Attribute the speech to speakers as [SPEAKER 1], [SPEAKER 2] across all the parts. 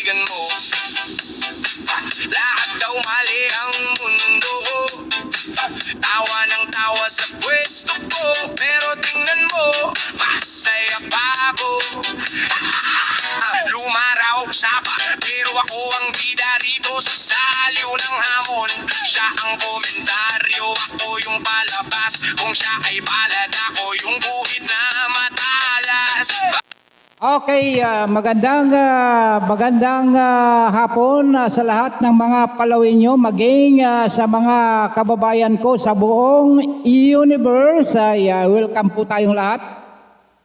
[SPEAKER 1] kaibigan mo. Lahat daw mali ang mundo. Tawa ng tawa sa pwesto ko, pero tingnan mo, masaya pa ako. Lumaraw sa pero ako ang bida rito sa saliw ng hamon. Siya ang komentaryo, ako yung palabas. Kung siya ay palad, ako yung guhit na matalas.
[SPEAKER 2] Okay, magandang hapon sa lahat ng mga palawin nyo, maging sa mga kababayan ko sa buong universe. Welcome po tayong lahat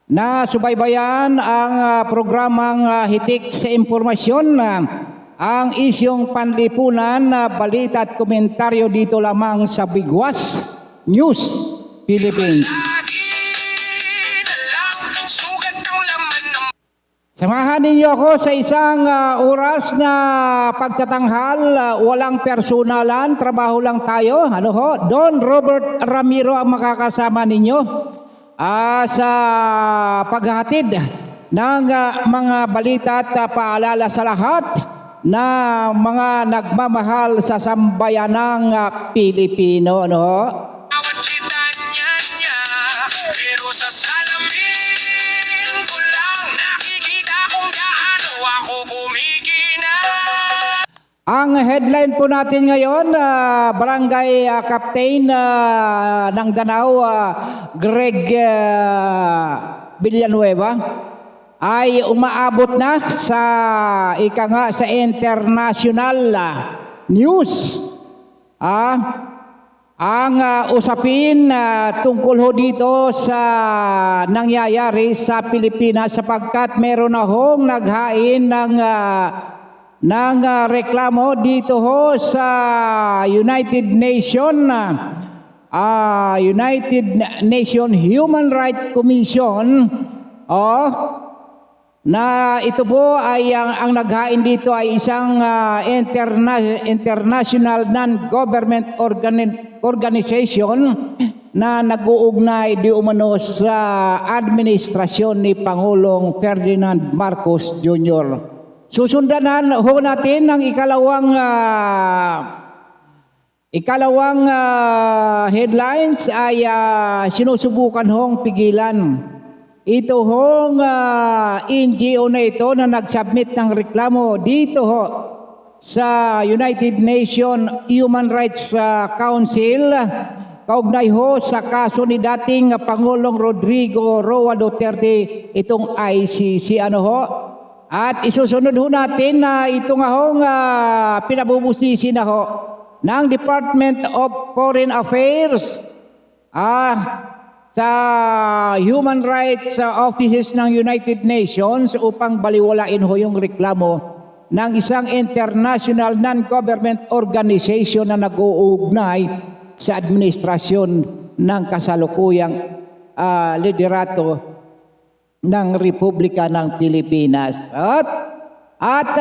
[SPEAKER 2] na subaybayan ang programang Hitik sa Impormasyon, ang isyong panlipunan, balita at komentaryo dito lamang sa Bigwas News Philippines. Samahan ninyo ako sa isang oras na pagtatanghal, walang personalan, trabaho lang tayo. Don Robert Ramiro ang makakasama ninyo sa paghahatid ng mga balita at paalala sa lahat na mga nagmamahal sa sambayanang Pilipino.
[SPEAKER 1] Pero sa salamin ko lang nakikita kung gaano ako kumikina.
[SPEAKER 2] Ang headline po natin ngayon, Barangay Captain ng Danau, Greg Villanueva, ay umaabot na sa sa international news. Ang usapin tungkol ho dito sa nangyayari sa Pilipinas, sapagkat meron na hong naghain ng reklamo dito ho sa United Nation Human Rights Commission, na ito po ay ang naghain dito ay isang international non-government organization na nag-uugnay di umano sa administrasyon ni Pangulong Ferdinand Marcos Jr. Susundanan ho natin ang ikalawang headlines ay sinusubukan hong pigilan. Ito hong NGO na ito na nag-submit ng reklamo dito ho sa United Nations Human Rights Council kaugnay ho sa kaso ni dating Pangulong Rodrigo Roa Duterte, itong ICC At isusunod ho natin na ito nga hong pinabubusisi na ho ng Department of Foreign Affairs sa human rights offices ng United Nations upang baliwalain ho yung reklamo ng isang international non-government organization na nag-uugnay sa administrasyon ng kasalukuyang liderato ng Republika ng Pilipinas. At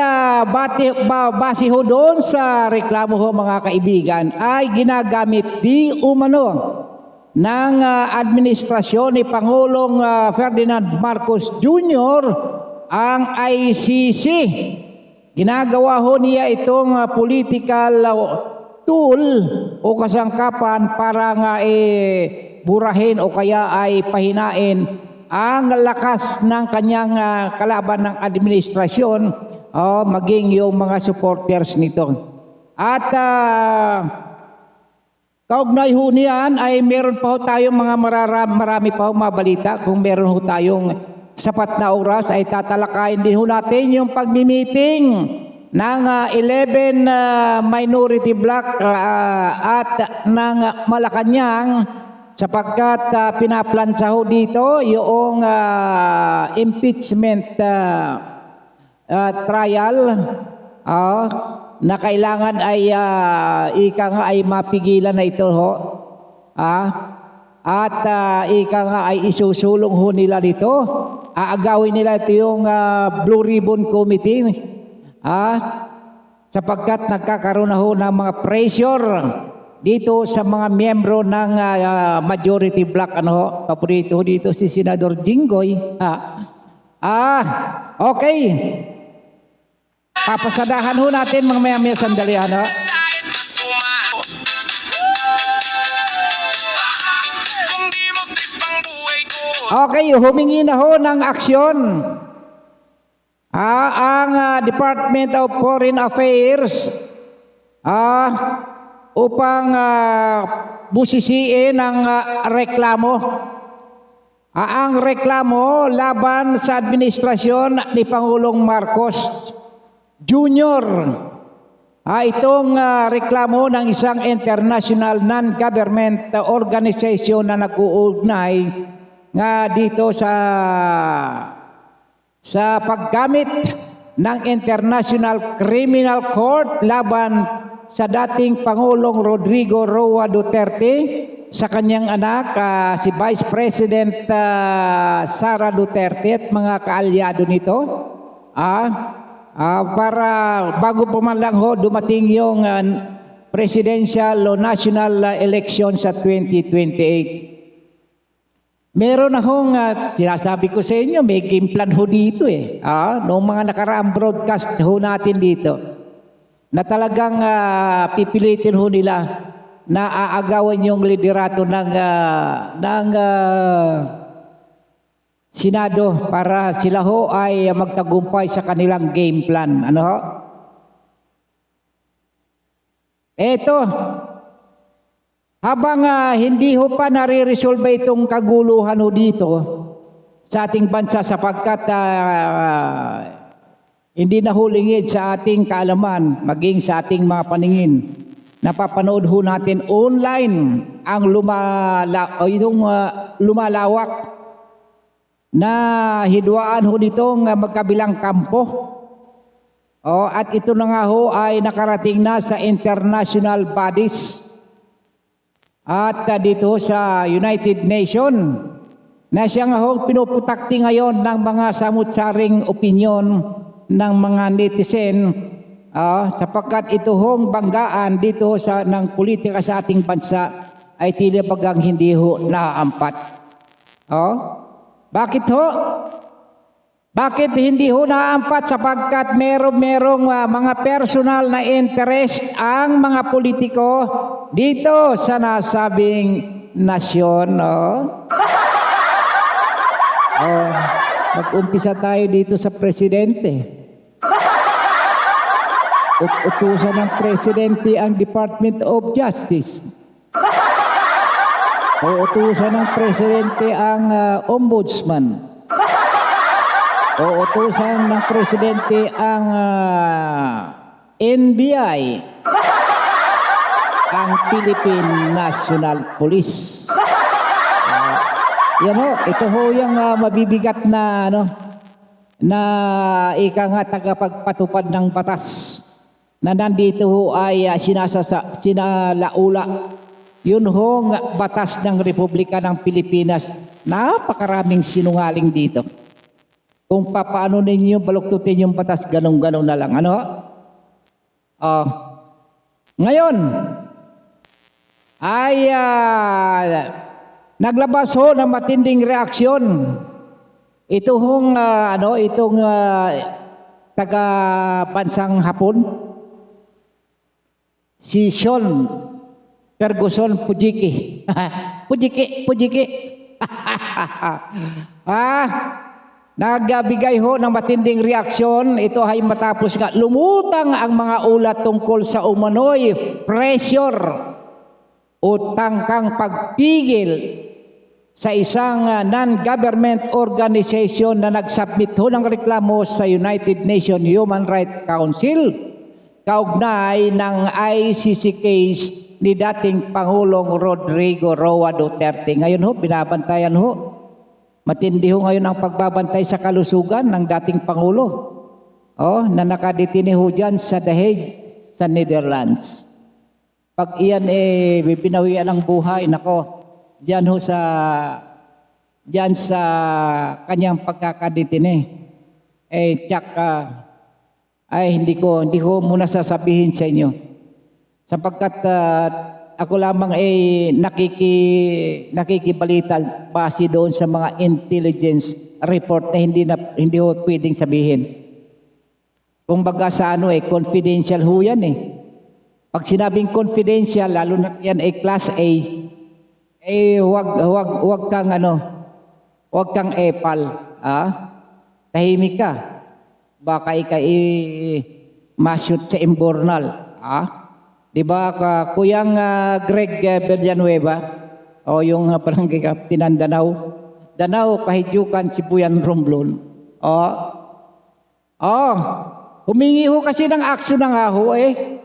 [SPEAKER 2] base ho doon sa reklamo ho, mga kaibigan, ay ginagamit di umano ng administrasyon ni Pangulong Ferdinand Marcos Jr. ang ICC. Ginagawa ho niya itong political tool o kasangkapan para nga burahin o kaya ay pahinain ang lakas ng kanyang kalaban ng administrasyon, maging yung mga supporters nito. At kaugnay ho niyan ay meron pa ho tayong mga marami pa ho mabalita. Kung meron ho tayong sapat na oras ay tatalakayin din ho natin yung pagmi-meeting ng 11 minority bloc at ng Malacanang, sapagkat pinaplansya ho dito yung impeachment trial na kailangan ay ay mapigilan na ito ho. At ay isusulong ho nila dito. Aagawin nila ito yung Blue Ribbon Committee. Sapagkat nagkakaroon na ho ng mga pressure dito sa mga miyembro ng majority bloc. Paborito ho dito si Senador Jinggoy. Okay. Papasadahan ho natin mga maya-maya sandali, ano?
[SPEAKER 1] Kahit masumao. Kung di mo trip ang buhay ko.
[SPEAKER 2] Okay, humingi na ho ng aksyon. Ang Department of Foreign Affairs upang busisiin ang reklamo. Ang reklamo laban sa administrasyon ni Pangulong Marcos Jr. Itong reklamo ng isang international non-government organization na nag-uugnay nga dito sa paggamit ng International Criminal Court laban sa dating Pangulong Rodrigo Roa Duterte sa kanyang anak, si Vice President Sara Duterte at mga kaalyado nito, para bago pa man lang ho dumating yung presidential o national election sa 2028. Meron na hong, sinasabi ko sa inyo, may game plan ho dito noong mga nakaraang broadcast ho natin dito, na talagang pipilitin ho nila na aagawan yung liderato ng Senado para sila ho ay magtagumpay sa kanilang game plan. Ano ho? Eto, habang hindi ho pa nare-resolve itong kaguluhan ho dito sa ating bansa sapagkat hindi na ho lingid sa ating kaalaman, maging sa ating mga paningin. Napapanood ho natin online ang lumalawak na hidwaan ho nitong magkabilang kampo. At ito na nga ho ay nakarating na sa international bodies at dito sa United Nations na siya nga ho pinuputakti ngayon ng mga samut-saring opinyon ng mga netizen. Sapagkat ito hong banggaan dito ng politika sa ating bansa ay tila bagang hindi ho naaampat. Bakit ho? Bakit hindi ho naaampat? Sapagkat merong mga personal na interest ang mga politiko dito sa nasabing nasyon. Mag-umpisa tayo dito sa presidente. Utusan ng presidente ang Department of Justice. Utusan ng presidente ang ombudsman. Utusan ng presidente ang NBI, ang Philippine National Police. Yan ho, ito ho yung mabibigat na na ika nga tagapagpatupad ng batas na nandito ho ay sinalaula. Yun hong batas ng Republika ng Pilipinas. Napakaraming sinungaling dito. Kung paano ninyo baluktutin yung batas, ganun-ganun na lang. Ngayon, ay naglabas ho ng matinding reaksyon. Ito hong, itong taga-bansang Hapon, si Sean Ferguson Pujiki. Pujiki. Nagbigay ho ng matinding reaksyon. Ito ay matapos nga lumutang ang mga ulat tungkol sa umano'y pressure o tangkang pagpigil sa isang non-government organization na nagsubmit ho ng reklamo sa United Nations Human Rights Council kaugnay ng ICC case ni dating Pangulong Rodrigo Roa Duterte. Ngayon ho, binabantayan ho. Matindi ho ngayon ang pagbabantay sa kalusugan ng dating Pangulo. Na nakadetine ho dyan sa The Hague, sa Netherlands. Pag iyan binawian ng buhay, nako, dyan sa kanyang pagkakadetine. Hindi ko muna sasabihin sa inyo. Sapagkat ako lamang nakikibalita base doon sa mga intelligence report na hindi ho pwedeng sabihin. kumbaga sa ano confidential ho yan eh. Pag sinabing confidential, lalo na yan ay class A, wag kang wag kang epal, tahimik ka. Baka masyut sa imbornal, 'Di ba Kuyang Greg Villanueva, o yung barangay Kapitan Danau, Pahidyukan, Sibuyan, Romblon. Humingi ho kasi ng aksyon na nga ho eh.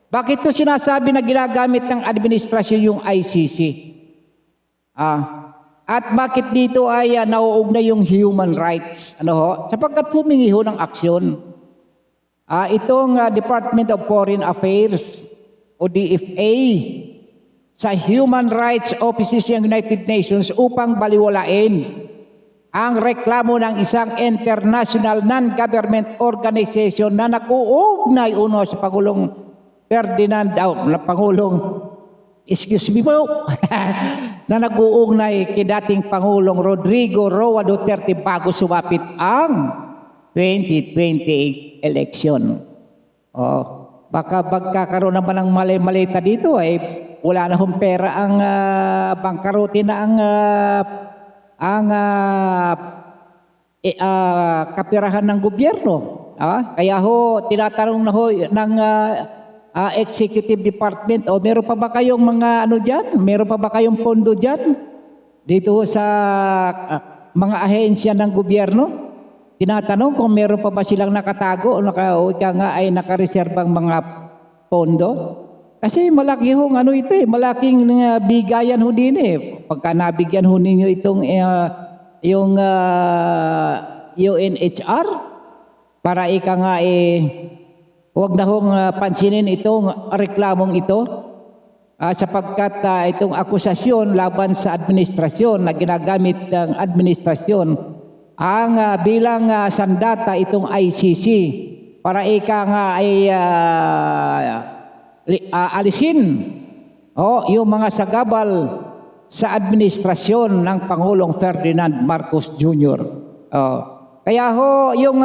[SPEAKER 2] Bakit to sinasabi na ginagamit ng administrasyon yung ICC? At bakit dito ay nauugnay yung human rights? Sapagkat humingi ho ng aksyon. Itong Department of Foreign Affairs o DFA sa Human Rights Offices ng United Nations upang baliwalain ang reklamo ng isang international non-government organization na nakuugnay sa Pangulong Ferdinand, excuse me po, na nag-uugnay kay dating Pangulong Rodrigo Roa Duterte bago sumapit ang 2028 election. Baka pagkakaroon naman ng malay-malita dito ay wala na hong pera ang bangkarote na ang kapirahan ng gobyerno. Kaya ho, tinatanong na ho ng Executive Department, meron pa ba kayong mga dyan? Meron pa ba kayong pondo dyan? Dito sa mga ahensya ng gobyerno? Tinatanong kung meron pa ba silang nakatago o ay nakareserbang mga pondo? Kasi malaki hong ito malaking bigayan ho din eh. Pagka nabigyan ho ninyo itong yung UNHR, para huwag na hong pansinin itong reklamong ito sapagkat itong akusasyon laban sa administrasyon na ginagamit ng administrasyon ang bilang sandata itong ICC para alisin yung mga sagabal sa administrasyon ng Pangulong Ferdinand Marcos Jr. Kaya ho yung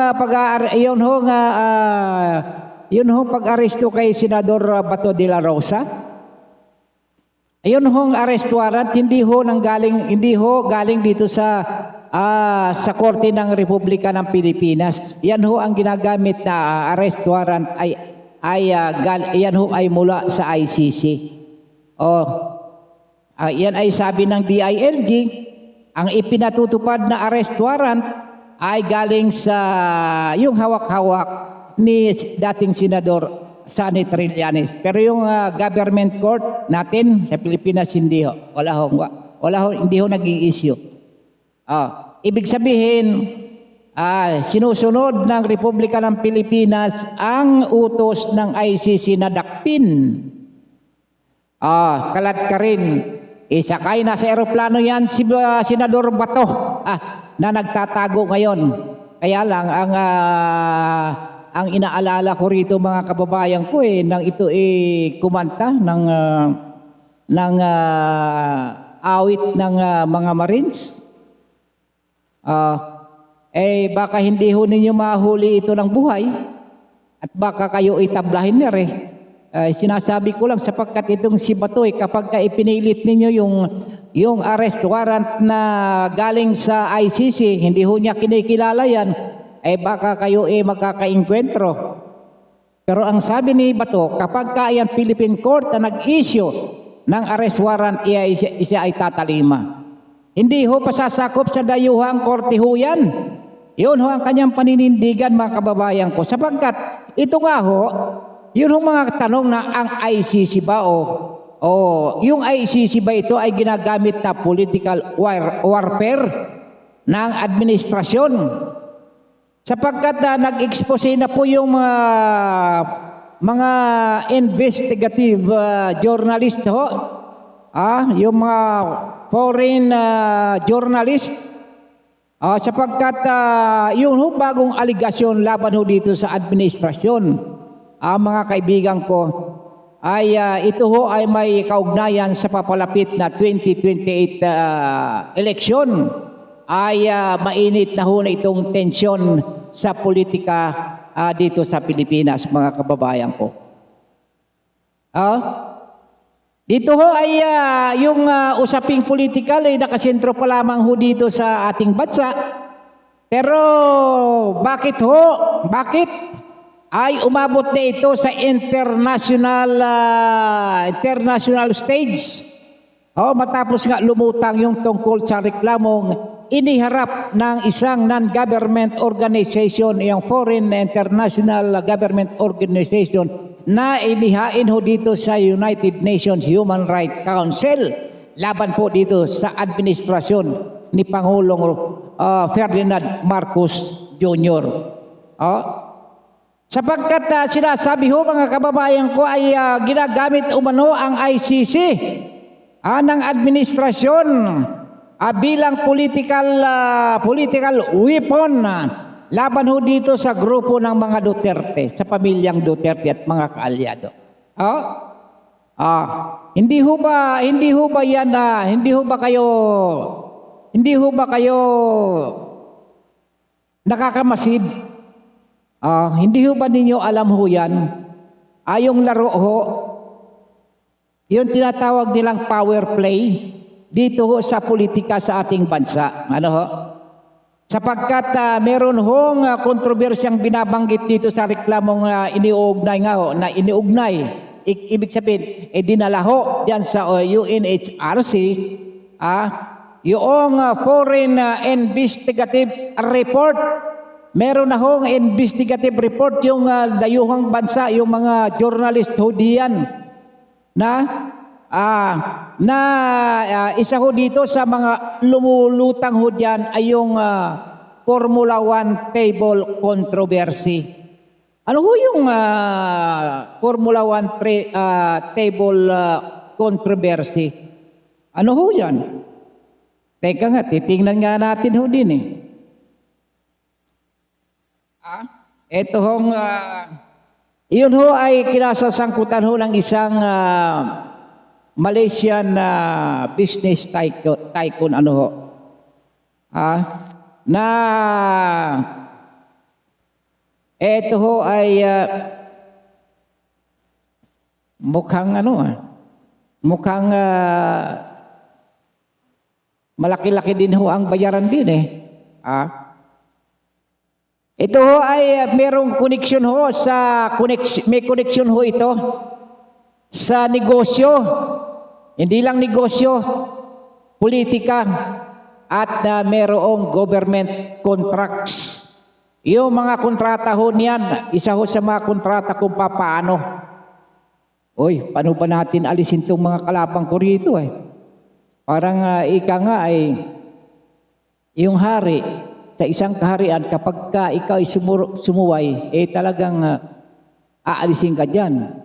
[SPEAKER 2] pag-aresto kay Senador Bato de la Rosa, ayun hong arrest warrant hindi ho galing dito sa Korte ng Republika ng Pilipinas. Yan ho ang ginagamit na arrest warrant yan ho ay mula sa ICC. Yan ay sabi ng DILG, ang ipinatutupad na arrest warrant ay galing sa yung hawak-hawak ni dating Senador Sonny Trillanes. Pero yung government court natin sa Pilipinas hindi ho. Hindi ho nag-i-issue. Ibig sabihin, sinusunod ng Republika ng Pilipinas ang utos ng ICC na dakpin. Kalat ka rin. Isakay na sa eroplano yan si Senador Bato na nagtatago ngayon. Kaya lang ang inaalala ko rito mga kababayan ko nang ito kumanta ng awit ng mga Marines. Baka hindi ho ninyo mahuli ito ng buhay at baka kayo itablahin na rin. Sinasabi ko lang sapagkat itong si Batoy kapag ipinilit ninyo yung arrest warrant na galing sa ICC, hindi ho niya kinikilala yan, baka kayo magkakainkwentro. Pero ang sabi ni Bato, kapag yan Philippine Court na nag-issue ng arrest warrant, siya ay tatalima. Hindi ho pasasakop sa dayuhang korte ho yan. Yun ho ang kanyang paninindigan mga kababayan ko. Sapagkat ito nga ho, yun ho mga tanong na ang ICC ba yung ICC ba ito ay ginagamit na political warfare ng administrasyon? Sapagkat nag-expose na po yung mga investigative journalist ho, yung mga foreign journalist, sapagkat yung bagong aligasyon laban ho dito sa administrasyon, mga kaibigan ko, ay ito ho ay may kaugnayan sa papalapit na 2028 eleksyon. Ay mainit na ho na itong tensyon sa politika dito sa Pilipinas, mga kababayan ko. Dito ho ay yung usaping politikal ay nakasentro pa lamang ho dito sa ating bansa. Pero bakit ho? Bakit ay umabot na ito sa international stage? Matapos nga lumutang yung tungkol sa reklamong iniharap ng isang non-government organization, yung Foreign International Government Organization, na inihain ho dito sa United Nations Human Rights Council laban po dito sa administrasyon ni Pangulong Ferdinand Marcos Jr. Sapagkat sinasabi ho mga kababayan ko ay ginagamit umano ang ICC ng administrasyon bilang political weapon laban ho dito sa grupo ng mga Duterte, sa pamilyang Duterte at mga kaalyado. Hindi ho ba kayo nakakamasid? Hindi ho ba ninyo alam ho yan? Yung laro ho, yung tinatawag nilang power play dito ho sa politika sa ating bansa. Sapagkat meron hong kontrobersyang binabanggit dito sa reklamong iniuugnay nga ho, na iniugnay, ibig sabihin, dinala ho diyan sa UNHRC, yung foreign investigative report. Meron na hong investigative report yung dayuhang bansa, yung mga journalist ho diyan, isa ho dito sa mga lumulutang ho diyan ay yung Formula 1 table controversy. Ano ho yung Formula 1 table controversy? Ano ho yan? Teka nga, titingnan nga natin ho din eh. Ito hong, iyon ho ay kinasasangkutan ho ng isang Malaysian business tycoon ano ho. Na ito ho ay mukhang mukhang malaki-laki din ho ang bayaran din eh. Ito ho ay merong connection ho may connection ho ito sa negosyo. Hindi lang negosyo, politika, at merong government contracts. Yung mga kontrata ho niyan, isa ho sa mga kontrata kung paano. Paano ba natin alisin itong mga kalabang ko rito eh? Parang ika nga ay yung hari sa isang kaharian, kapag ikaw ay sumuway, talagang aalisin ka dyan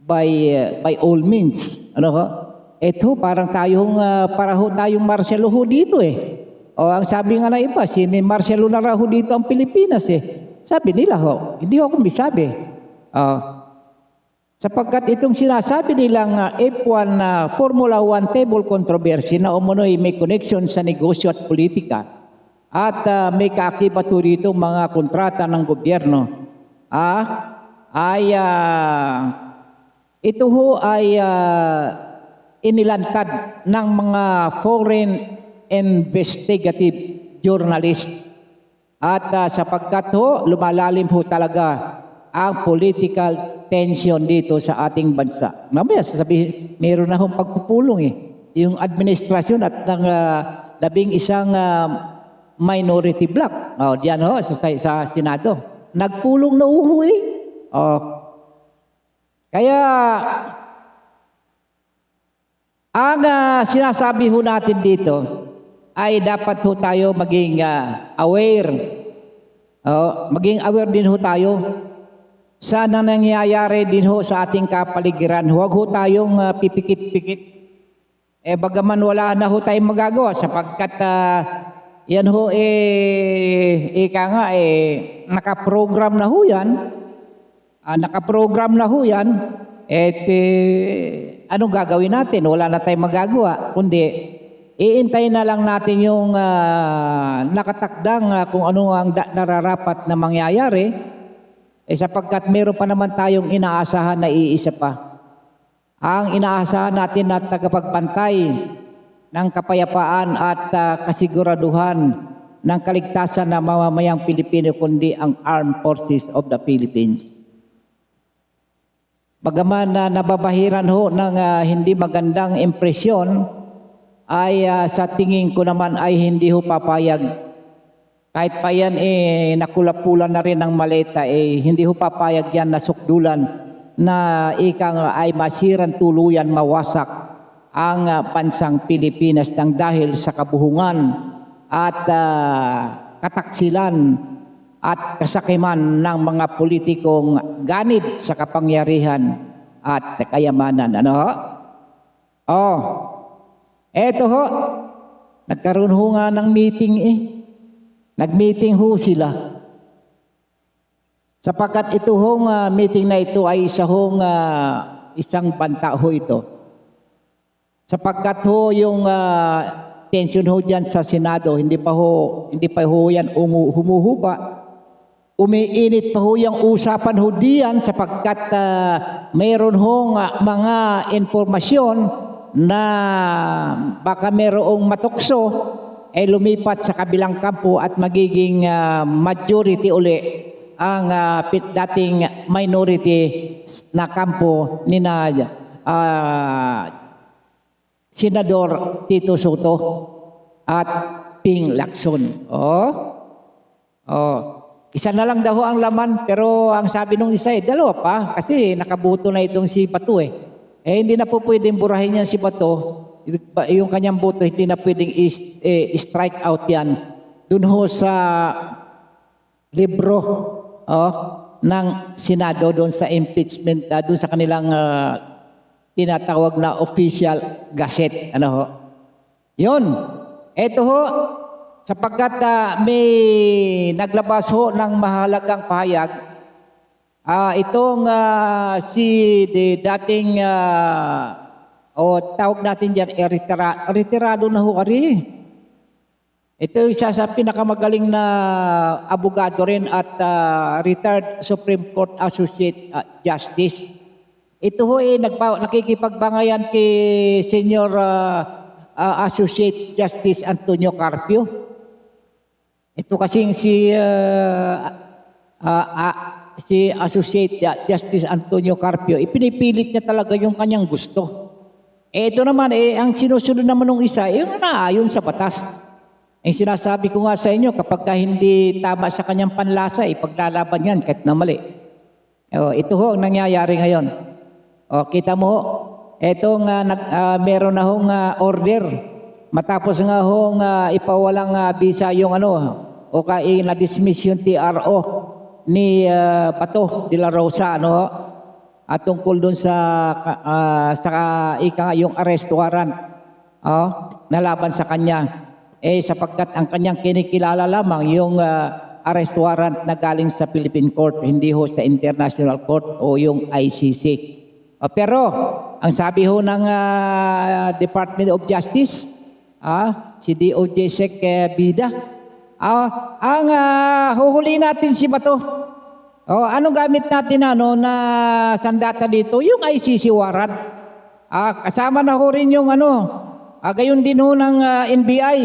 [SPEAKER 2] by all means. Ito parang tayong martial law dito eh. Ang sabi nga na iba, si martial law na raw dito ang Pilipinas eh. Sabi nila hindi ako misabi. Sapagkat itong sinasabi nilang F1 Formula 1 table controversy na umunoy may connection sa negosyo at politika at may kaakibat rito mga kontrata ng gobyerno, ito ho ay inilantad ng mga foreign investigative journalist. At sapagkat lumalalim ho talaga ang political tension dito sa ating bansa. Mamaya sasabihin, meron na hong pagpupulong eh. Yung administrasyon at ng 11 minority bloc. Diyan sa Senado. Nagpulong na eh. Kaya ang sinasabi ho natin dito ay dapat ho tayo maging aware. Maging aware din ho tayo sa nangyayari din ho sa ating kapaligiran. Huwag ho tayong pipikit-pikit. Bagaman wala na ho tayong magagawa sapagkat yan ho nakaprogram na ho yan. Nakaprogram na ho yan. Anong gagawin natin? Wala na tayong magagawa. Kundi, iintayin na lang natin yung nakatakdang kung ano ang nararapat na mangyayari. sapagkat meron pa naman tayong inaasahan na iisa pa. Ang inaasahan natin na tagapagbantay ng kapayapaan at kasiguraduhan ng kaligtasan ng mamamayang Pilipino kundi ang Armed Forces of the Philippines. Bagaman na nababahiran ho ng hindi magandang impresyon, ay sa tingin ko naman ay hindi ho papayag. Kahit pa yan nakulapulan na rin ng maleta, hindi ho papayag yan na sukdulan na ay masiran tuluyan, mawasak ang bansang Pilipinas ng dahil sa kabuhungan at kataksilan at kasakiman ng mga politikong ganid sa kapangyarihan at kayamanan. Ano ho? Oh, eto ho, nagkaroon ho nga ng meeting Nag-meeting ho sila. Sapagkat ito hong meeting na ito ay isang banta ho ito. Sapagkat ho yung tension ho dyan sa Senado, hindi pa ho yan humuhupa. Umiinit pa ho yung usapan ho diyan sapagkat mayroon hong mga informasyon na baka mayroong matukso lumipat sa kabilang kampo at magiging majority uli ang dating minority na kampo ni Senador Tito Soto at Ping Lacson. Isa na lang daw ang laman, pero ang sabi nung isa dalawa pa kasi nakaboto na itong si Bato hindi na po pwedeng burahin yan si Bato. Yung kanyang boto hindi na pwedeng strike out yan dun ho sa libro ng Senado doon sa impeachment, doon sa kanilang tinatawag na official gazette. Ano ho? Yun. Eto ho, sapagkat may naglabas ho ng mahalagang pahayag, itong dating tawag natin dyan, retirado na ho ari. Ito isa sa pinakamagaling na abogado rin at retired Supreme Court Associate Justice. Ito ho nakikipagbangayan kay Senior Associate Justice Antonio Carpio. Ito kasing si Associate Justice Antonio Carpio, ipinipilit niya talaga yung kanyang gusto. Ito naman, ang sinusunod naman ng isa, yung naayon sa batas. Sinasabi ko nga sa inyo, kapag hindi tama sa kanyang panlasa, ipaglalaban yan kahit na mali. Ito ho ang nangyayari ngayon. Kita mo, etong meron na hong order. Matapos nga hong ipawalang bisa yung na-dismiss yung TRO ni Bato de la Rosa, at tungkol doon sa yung arrest warrant nalaban sa kanya sapagkat ang kanyang kinikilala lamang yung arrest warrant na galing sa Philippine Court, hindi ho sa International Court o yung ICC. Pero ang sabi ho ng Department of Justice, si DOJ Sec Bida, ang huhuli natin si Bato. Anong gamit natin na sandata dito? Yung ICC warrant. Kasama na ho rin yung gayon din ho ng NBI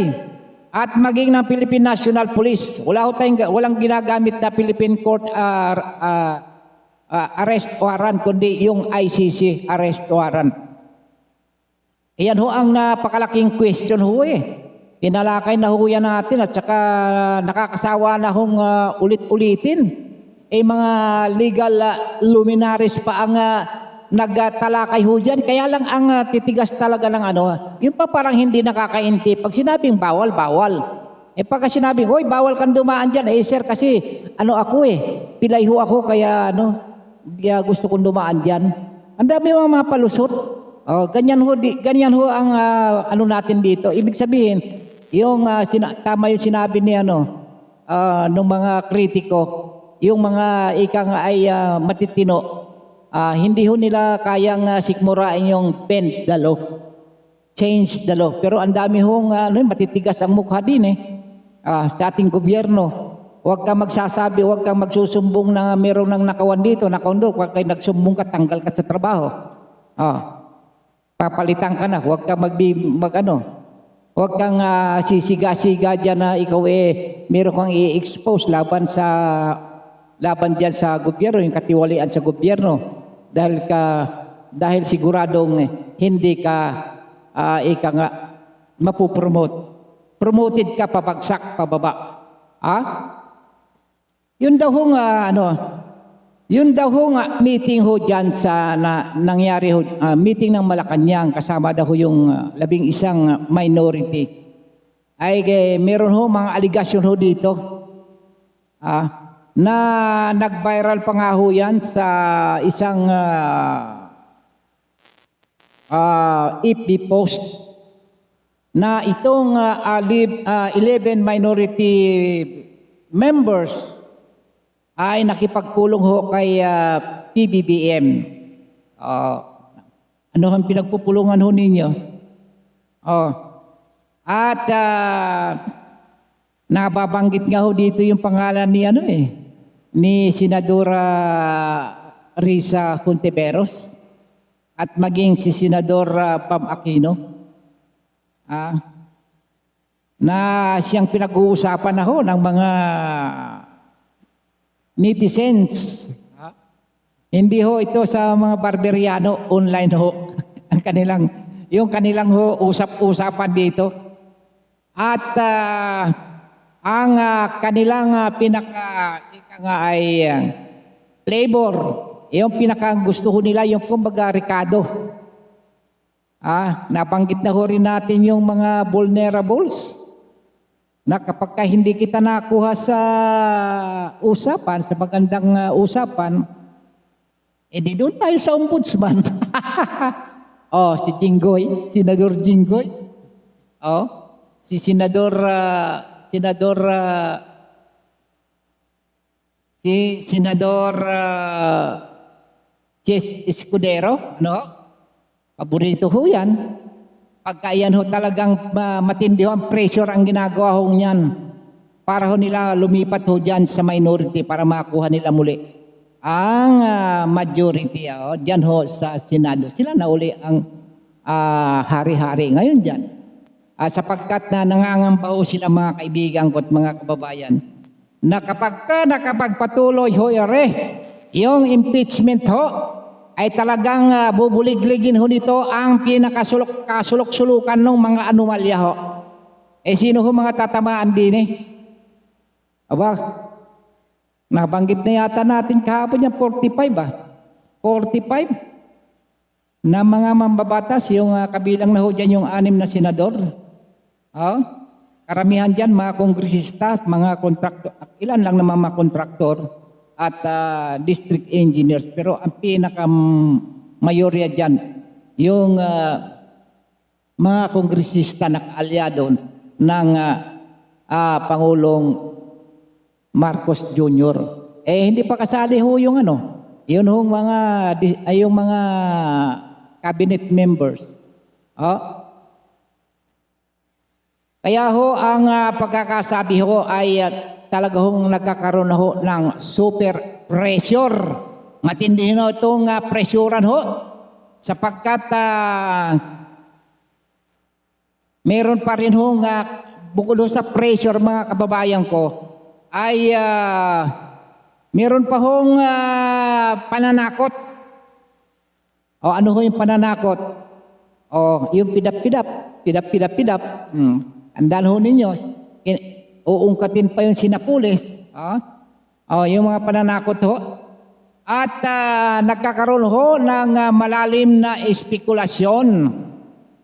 [SPEAKER 2] at maging ng Philippine National Police. Walang ginagamit na Philippine Court arrest warrant kundi yung ICC arrest warrant. Iyan ho ang napakalaking question ho Tinalakay na ho yan natin at saka nakakasawa na hong ulit-ulitin. Mga legal luminaries pa ang nagtalakay ho dyan. Kaya lang ang titigas talaga ng yung pa parang hindi nakakainti. Pag sinabing bawal, bawal. Pagka sinabing, hoy, bawal kang dumaan dyan. Sir, kasi ako pilay ho ako, kaya gusto kong dumaan dyan. Ang dami mga palusot. Ganyan ho ang natin dito. Ibig sabihin, yung tama yung sinabi ni nung mga kritiko, yung mga ay matitino, hindi ho nila kayang sikmurain yung bend the law, change the law. Pero ang dami hong matitigas ang mukha din sa ating gobyerno. Huwag kang magsasabi, huwag kang magsusumbong na meron ng nakawan dito, nakawan doon. Huwag kayo nagsumbong ka, tanggal ka sa trabaho. Oh, papalitan ka na. Huwag kang huwag kang sisiga-siga dyan na ikaw meron kang i-expose laban dyan sa gobyerno, yung katiwalian sa gobyerno. Dahil siguradong hindi ka mapupromote. Promoted ka pabagsak, pababa. Yun daw meeting ho dyan nangyari ho, meeting ng Malacanang, kasama daw ho yung 11 minority. Meron ho mga aligasyon ho dito. Na nag-viral pa nga ho yan sa isang FB post na itong 11 minority members ay nakipagpulong ho kay PBBM. Ano ang pinagpupulungan ho ninyo? At nababanggit nga ho dito yung pangalan ni Senadora Risa Hontiveros at maging si Senador Pam Aquino. Na siyang pinag-uusapan na ho ng mga netizens. Hindi ho ito sa mga barberiano, online ho. yung kanilang ho usap-usapan dito. At ang kanilang flavor, yung gusto ho nila, yung kumbaga Ricardo. Nabanggit na ho rin natin yung mga vulnerables na kapag hindi kita nakuha sa usapan, sa magandang usapan, di doon tayo sa ombudsman. Si Jinggoy, Senador Jinggoy. Si Senador Ches Escudero, paborito ho yan. Pagka yan ho talagang matindi ho, ang pressure ang ginagawa ho niyan para ho nila lumipat ho dyan sa minority para makuha nila muli ang majority dyan ho sa Senado. Sila na uli ang hari-hari ngayon dyan. Sapagkat nangangamba ho sila mga kaibigan ko at mga kababayan na kapag nakapagpatuloy ho yung impeachment ho, ay talagang bubuligligin ho nito ang kasulok-sulukan ng mga anomalya ho. Sino ho mga tatamaan din nabanggit na yata natin kahapon yan, 45 na mga mambabatas, yung kabilang na ho dyan yung 6 na senador. Karamihan dyan mga kongresista, mga kontraktor, ilan lang naman mga kontraktor at district engineers, pero ang pinaka-mayorya dyan, yung mga kongresista na kaalyado ng Pangulong Marcos Jr. Hindi pa kasali ho yung yun ho yung mga cabinet members. Kaya ho ang pagkakasabi ho ay talaga hong nagkakaroon na ho ng super pressure. Matindi ho itong pressurean ho sapagkat meron pa rin ho bukod ho sa pressure mga kababayan ko ay meron pa hong pananakot. Ano ho yung pananakot? Yung pidap. Andan ho ninyo, uungkatin pa yung sinapulis. Yung mga pananakot ho. At nagkakaroon ho ng malalim na espekulasyon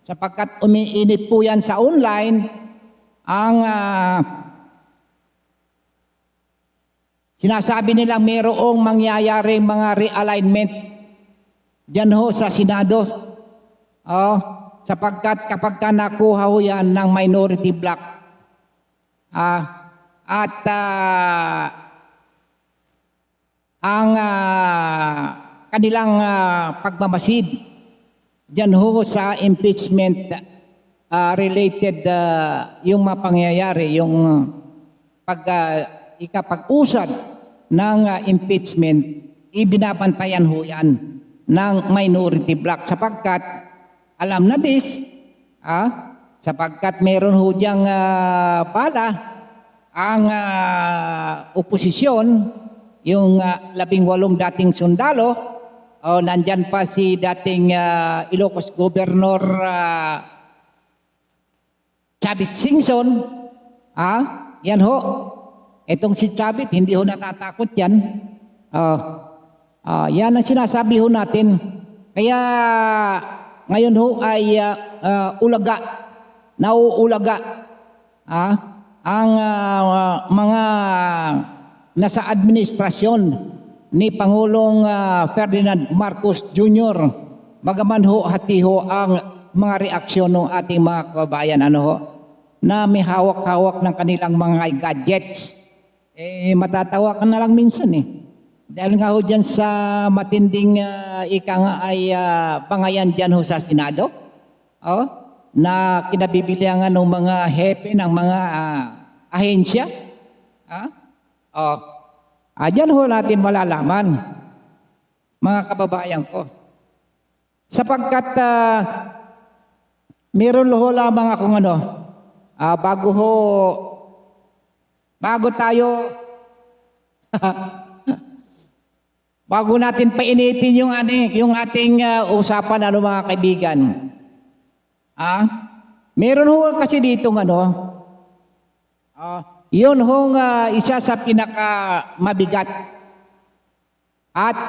[SPEAKER 2] sapagkat umiinit po yan sa online ang sinasabi nila mayroong mangyayaring mga realignment dyan ho sa Senado. Sapagkat kapag nakuha ho yan ng minority bloc at ang kanilang pagmamasid dyan ho sa impeachment related yung mga pangyayari, yung ikapag-usad ng impeachment, ibinabantayan ho yan ng minority bloc sapagkat alam na sapagkat meron ho diyang bala ang oposisyon, yung 18 dating sundalo, nandyan pa si dating Ilocos Governor Chavit Singson, yan ho. Itong si Chavit, hindi ho natatakot yan. Yan ang sinasabi ho natin. Kaya ngayon ho ay nauulaga ang mga nasa administrasyon ni Pangulong Ferdinand Marcos Jr. Bagaman ho hati ho ang mga reaksyon ng ating mga kababayan na may hawak-hawak ng kanilang mga gadgets. Matatawa ka na lang minsan Dahil nga ho dyan sa matinding bangayan dyan ho sa Senado, na kinabibilihan ng mga hepe ng mga ahensya. Dyan ho natin malalaman, mga kababayan ko. Sapagkat meron ho lamang akong bago natin painitin yung ating usapan, mga kaibigan. Meron ho kasi dito yun hong isa sa pinakamabigat at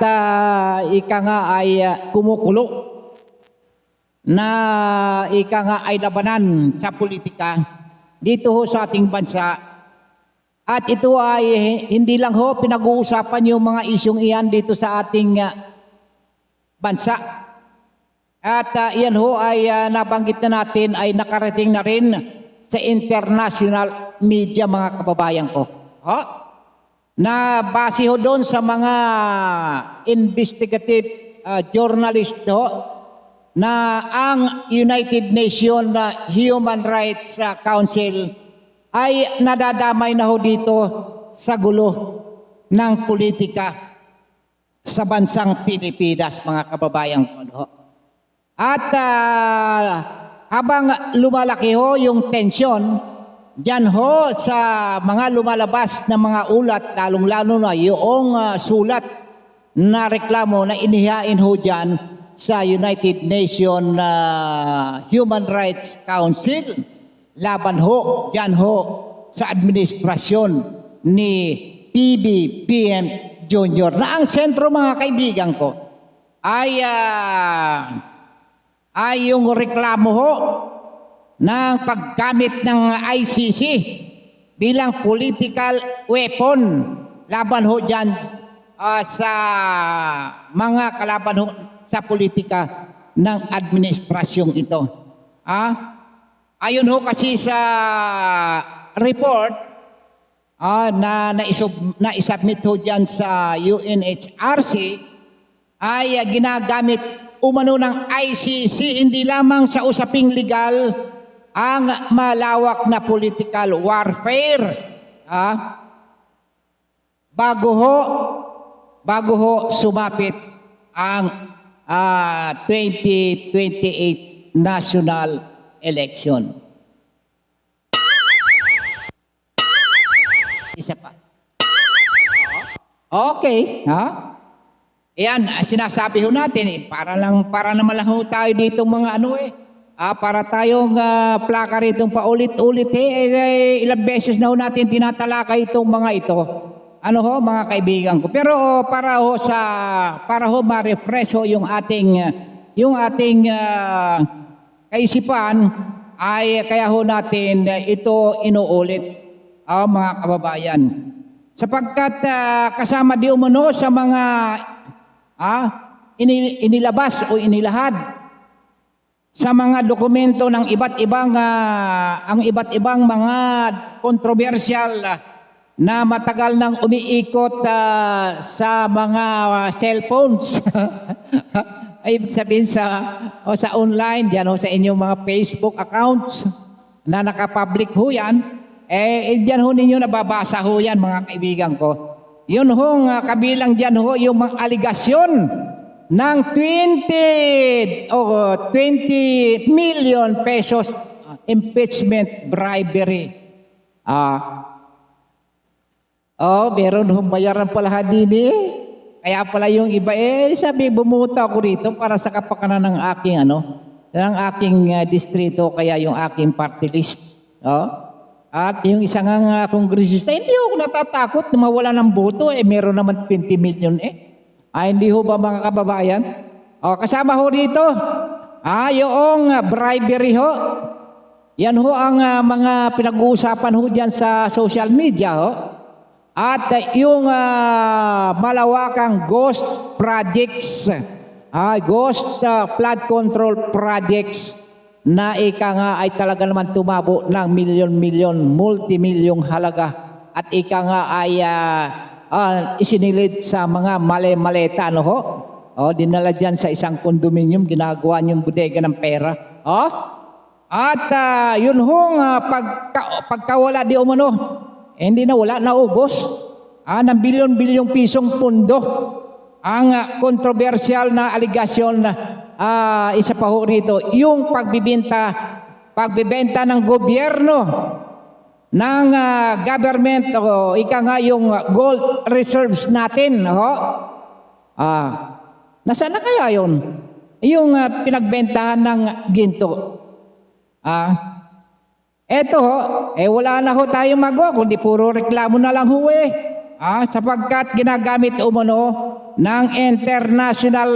[SPEAKER 2] ay kumukulo na ay labanan sa politika dito ho sa ating bansa. At ito ay hindi lang ho pinag-uusapan yung mga isyong iyan dito sa ating bansa. At iyan ho ay nabanggit na natin ay nakarating na rin sa international media, mga kababayan ko. Na base ho doon sa mga investigative journalist na ang United Nations Human Rights Council ay nadadamay na ho dito sa gulo ng politika sa bansang Pilipinas, mga kababayan ko. At habang lumalaki ho yung tensyon, dyan ho sa mga lumalabas na mga ulat, lalong-lalo na yung sulat na reklamo na inihain ho dyan sa United Nations Human Rights Council, laban ho dyan ho sa administrasyon ni PBBM Jr. na ang sentro, mga kaibigan ko, ay yung reklamo ho ng paggamit ng ICC bilang political weapon laban ho dyan sa mga kalaban ho sa politika ng administrasyong ito. Ayon ho kasi sa report na isubmit ho dyan sa UNHRC, ay ginagamit umano ng ICC hindi lamang sa usaping legal ang malawak na political warfare bago ho sumapit ang 2028 national election. Isa pa. Okay, Ayan, sinasabi ho natin para naman lang ho tayo dito mga para tayong plaka rito paulit-ulit ilang beses na ho natin tinatalakay itong mga ito. Mga kaibigan ko. Pero para ho ma-refresh ho yung ating kaisipan, ay kaya ho natin ito inuulit, mga kababayan. Sapagkat kasama di umano sa mga inilabas o inilahad sa mga dokumento ng iba't ibang mga kontrobersyal na matagal nang umiikot sa mga cellphones. Ay sabihin sa online, diyan sa inyong mga Facebook accounts na nakapublic ho yan. Diyan ho ninyo nababasa ho yan, mga kaibigan ko. Yun ho, kabilang dyan ho, yung mga aligasyon ng 20 million pesos impeachment bribery. Meron hong bayaran pala din eh. Kaya pala yung iba sabi bumuta ako rito para sa kapakanan ng aking distrito, kaya yung aking party list. At yung isang kongresista, hindi ako natatakot na mawala ng boto meron naman 20 million hindi ho ba mga kababayan? Kasama ho dito yung bribery ho. Yan ho ang mga pinag-uusapan ho dyan sa social media ho. At yung malawakang ghost projects, ghost flood control projects na ika nga ay talaga naman tumabo ng milyon-milyon, multimilyong halaga. At ika nga ay isinilid sa mga male-maleta, ano ho? Dinala dyan sa isang condominium, ginagawa niyong bodega ng pera. At yun hong pagkawala di umano, hindi na wala, naubos ng bilyon-bilyong pisong pundo. Ang kontrobersyal na aligasyon isa pa ho rito, yung pagbibenta ng gobyerno ng government ika nga yung gold reserves natin nasaan na kaya yun? Yung pinagbentahan ng ginto. Eto wala na ho tayong magawa kundi puro reklamo na lang ho sapagkat ginagamit umano ng international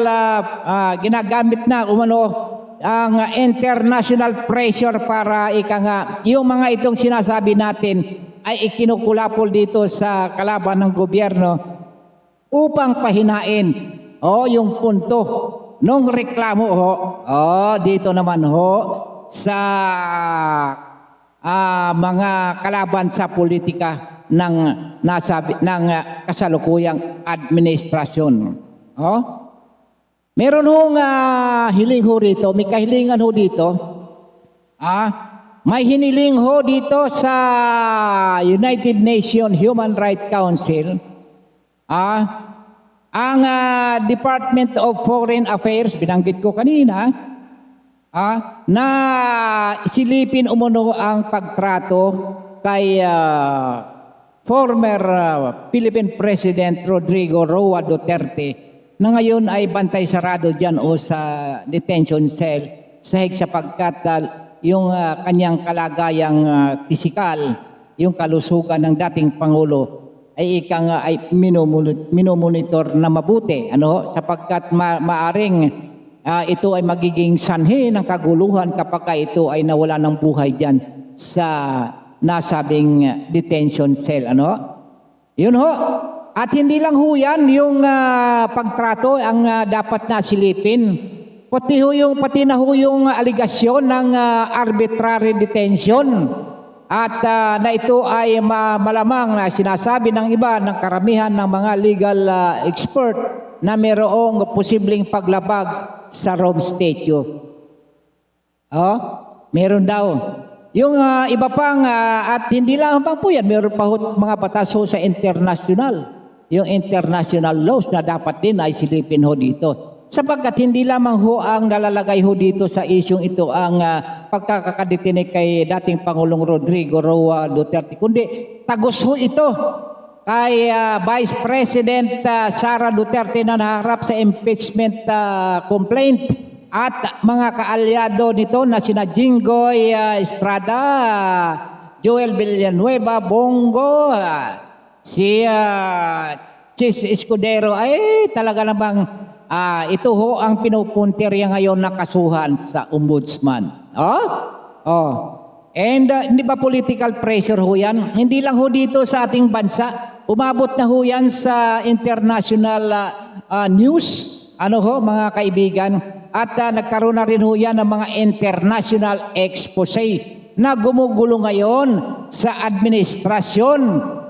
[SPEAKER 2] ginagamit na umano ang international pressure para ika nga yung mga itong sinasabi natin ay ikinukulapol dito sa kalaban ng gobyerno upang pahinain yung punto nung reklamo dito naman sa mga kalaban sa politika ng kasalukuyang administrasyon. Meron hong hiling ho rito, may kahilingan ho dito. May hiniling ho dito sa United Nations Human Rights Council. Ang Department of Foreign Affairs, binanggit ko kanina, na silipin umano ang pagtrato kay former Philippine President Rodrigo Roa Duterte na ngayon ay bantay sarado dyan sa detention cell sapagkat yung kanyang kalagayang pisikal, yung kalusugan ng dating Pangulo ay ay minomonitor na mabuti sapagkat maaring ito ay magiging sanhi ng kaguluhan kapag ito ay nawala ng buhay dyan sa nasabing detention cell. Yun ho. At hindi lang ho yan yung pagtrato ang dapat na silipin. Pati na ho yung aligasyon ng arbitrary detention. At na ito ay malamang na sinasabi ng iba, ng karamihan ng mga legal expert na mayroong posibleng paglabag sa Rome Statute. Meron daw. Yung iba pang, at hindi lang po yan, meron pa mga batas ho sa international. Yung international laws na dapat din ay silipin ho dito. Sapagkat hindi lamang ho ang nalalagay ho dito sa isyong ito ang pagkakadetinik kay dating Pangulong Rodrigo Roa Duterte, kundi tagos ho ito kay Vice President Sara Duterte na naharap sa impeachment complaint at mga kaalyado nito na sina Jinggoy Estrada, Joel Villanueva, Bongo, si Chis Escudero ay talaga namang ito ho ang pinupuntirya ngayon na kasuhan sa ombudsman. And hindi ba political pressure ho yan? Hindi lang ho dito sa ating bansa. Umabot na ho yan sa international news. Mga kaibigan. At nagkaroon na rin ho yan ng mga international expose na gumugulo ngayon sa administrasyon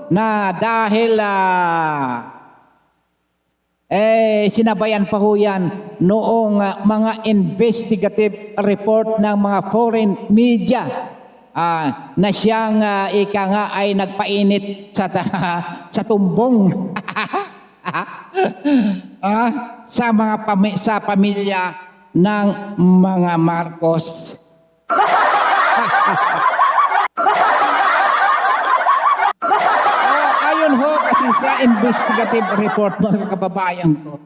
[SPEAKER 2] na dahil sinabayan pa ho yan noong mga investigative report ng mga foreign media na siyang ika nga ay nagpainit sa tumbong sa pamilya ng mga Marcos. Ayon ho kasi sa investigative report mga kababayan ko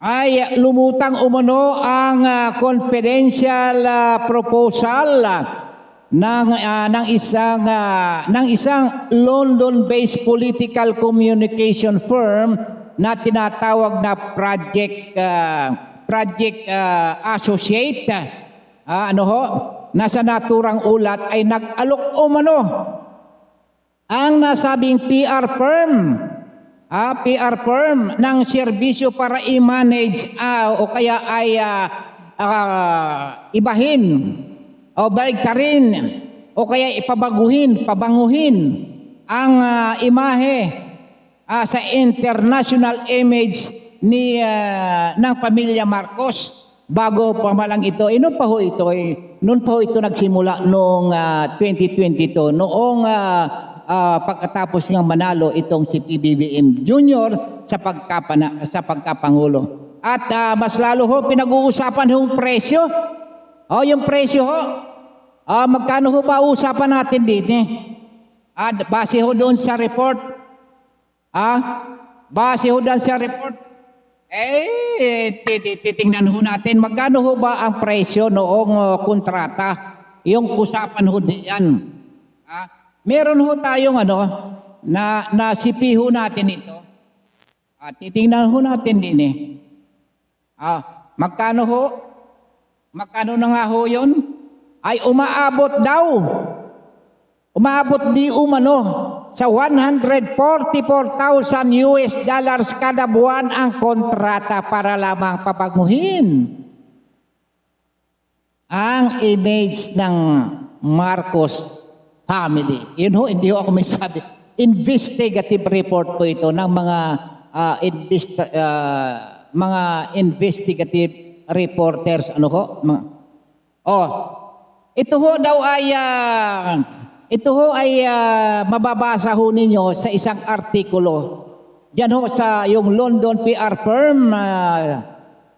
[SPEAKER 2] ay lumutang umano ang confidential proposal ng isang London-based political communication firm na tinatawag na Project Associate. Nasa naturang ulat ay nag-alok umano ang nasabing PR firm ng serbisyo para i-manage o kaya ay ibahin o baligtarin o kaya pabanguhin ang imahe sa international image ng pamilya Marcos. Bago pa malang ito, noon pa ho ito nagsimula noong 2022, noong pagkatapos ng manalo itong si PBBM Jr. sa pagkapangulo. At mas lalo ho pinag-uusapan yung presyo. Yung presyo ho. Magkano ho ba usapan natin dito? Base ho doon sa report. Base ho doon sa report. Titingnan ho natin magkano ho ba ang presyo noong kontrata. Yung usapan ho diyan. Meron ho tayong na sipi ho natin ito. Titingnan ho natin din magkano na nga ho yun? Ay umaabot di umano sa $144,000 kada buwan ang kontrata para lamang papaguhin ang image ng Marcos family. Yun ho, hindi ho ako may sabi. Investigative report po ito ng mga investigative reporters. Ito ho ay mababasa ho ninyo sa isang artikulo. Diyan ho sa yung London PR firm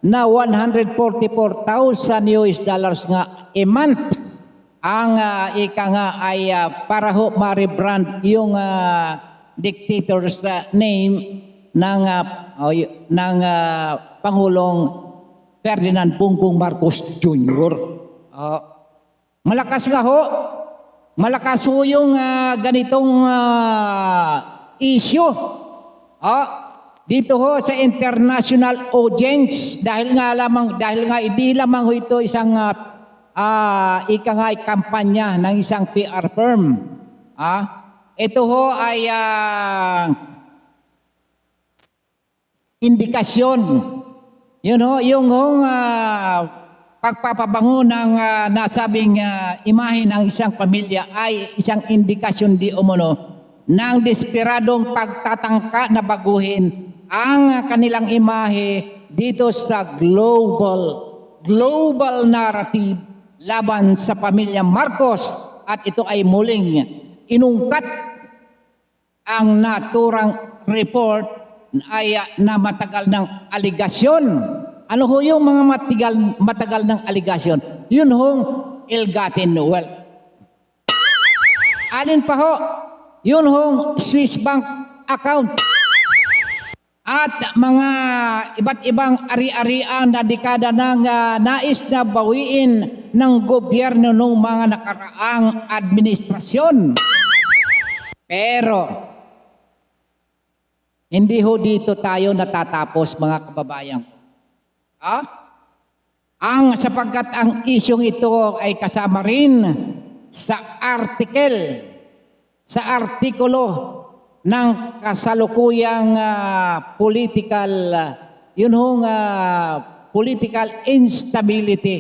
[SPEAKER 2] na $144,000 nga a month ang ika nga ay para ho ma-rebrand yung dictator's name ng Pangulong Ferdinand Bongbong Marcos Jr. Malakas ho yung ganitong issue. Dito ho sa international audience dahil nga hindi lamang ho ito isang ika nga ay kampanya ng isang PR firm. Ito ho ay indikasyon. Yun ho, yung pagpapabango ng nasabing imahe ng isang pamilya ay isang indikasyon di umano ng desperadong pagtatangka na baguhin ang kanilang imahe dito sa global narrative laban sa pamilya Marcos, at ito ay muling inungkat ang naturang report ay na matagal ng aligasyon. Ano ho yung mga matagal ng aligasyon? Yun hong ill-gotten wealth. Alin pa ho? Yun hong Swiss bank account. At mga iba't ibang ari-arian na dekada ng nais na bawiin ng gobyerno ng mga nakaraang administrasyon. Pero hindi ho dito tayo natatapos, mga kababayan. Sapagkat ang isyong ito ay kasama rin sa artikulo ng kasalukuyang political instability.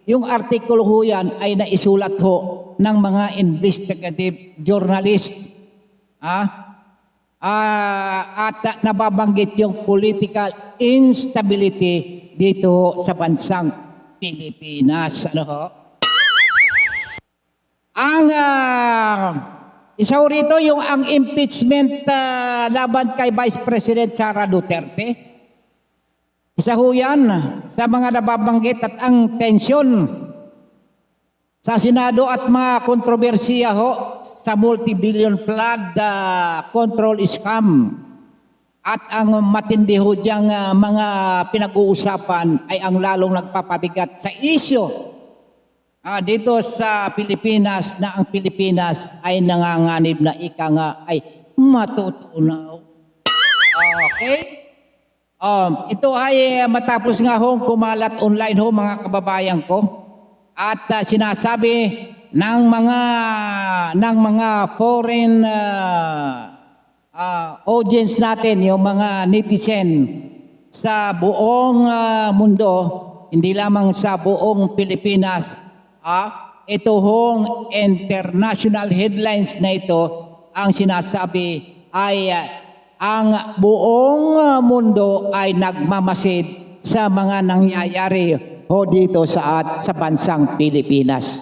[SPEAKER 2] Yung artikulo ho yan ay naisulat ho ng mga investigative journalist. At nababanggit yung political instability dito sa bansang Pilipinas. Ano ho? Ang isa ho rito yung ang impeachment laban kay Vice President Sara Duterte. Isa ho yan sa mga nababanggit at ang tensyon sa Senado at mga kontrobersiya ho sa multi-billion flood control scam. At ang matindi ho diyang mga pinag-uusapan ay ang lalong nagpapabigat sa isyo dito sa Pilipinas na ang Pilipinas ay nanganganib na ika nga ay matutunaw. Okay? Ito ay matapos nga ho kumalat online ho mga kababayan ko at sinasabi ng mga foreign audience natin, yung mga netizen sa buong mundo, hindi lamang sa buong Pilipinas, ito hong international headlines na ito ang sinasabi ay ang buong mundo ay nagmamasid sa mga nangyayari ho dito sa bansang Pilipinas.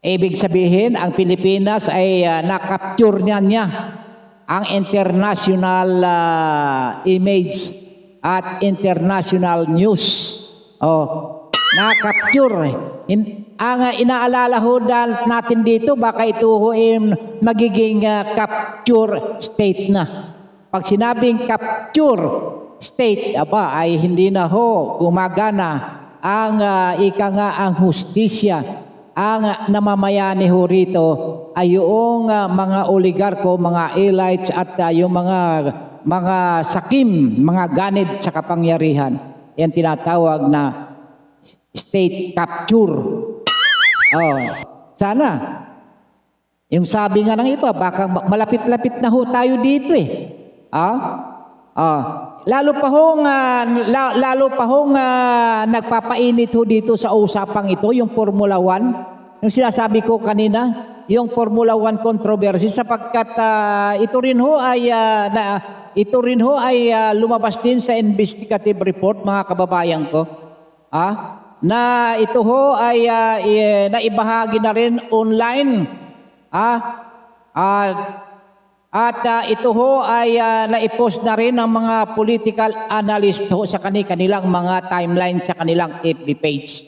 [SPEAKER 2] Ibig sabihin, ang Pilipinas ay na-capture niya ang international image at international news. Na-capture. Ang inaalala ho natin dito, baka ito ho magiging capture state na. Pag sinabing capture state, ay hindi na ho gumagana ang ang hustisya. Ang namamayani ho rito ay yung mga oligarko, mga elites at yung mga sakim, mga ganid sa kapangyarihan. Yan tinatawag na state capture. Sana. Yung sabi nga ng iba, baka malapit-lapit na ho tayo dito Lalo pa hong nagpapainit ho dito sa usapang ito, yung Formula 1. Yung sinasabi ko kanina, yung Formula 1 controversy sapagkat ito rin ho ay lumabas din sa investigative report mga kababayan ko. Na ito ho ay naibahagi na rin online. At ito ho ay naipost na rin ng mga political analyst ho sa kanilang mga timeline sa kanilang FB page.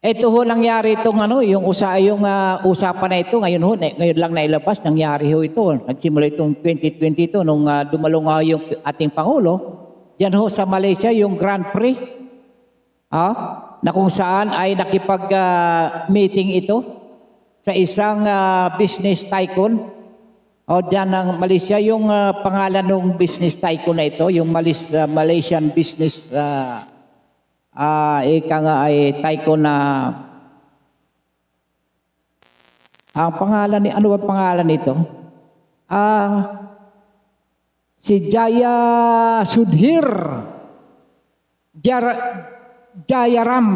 [SPEAKER 2] Ito ho nangyari itong yung usapan na ito ngayon lang nailabas, nangyari ho ito. Nagsimula itong 2022 nung dumalo nga yung ating Pangulo. Diyan ho sa Malaysia yung Grand Prix. Na kung saan ay nakipag-meeting ito sa isang business tycoon diyan ng Malaysia. Yung pangalan ng business tycoon na ito, yung Malaysian business ay tycoon na ang pangalan ano ba pangalan nito? Si Jaya Sudhir Jayaram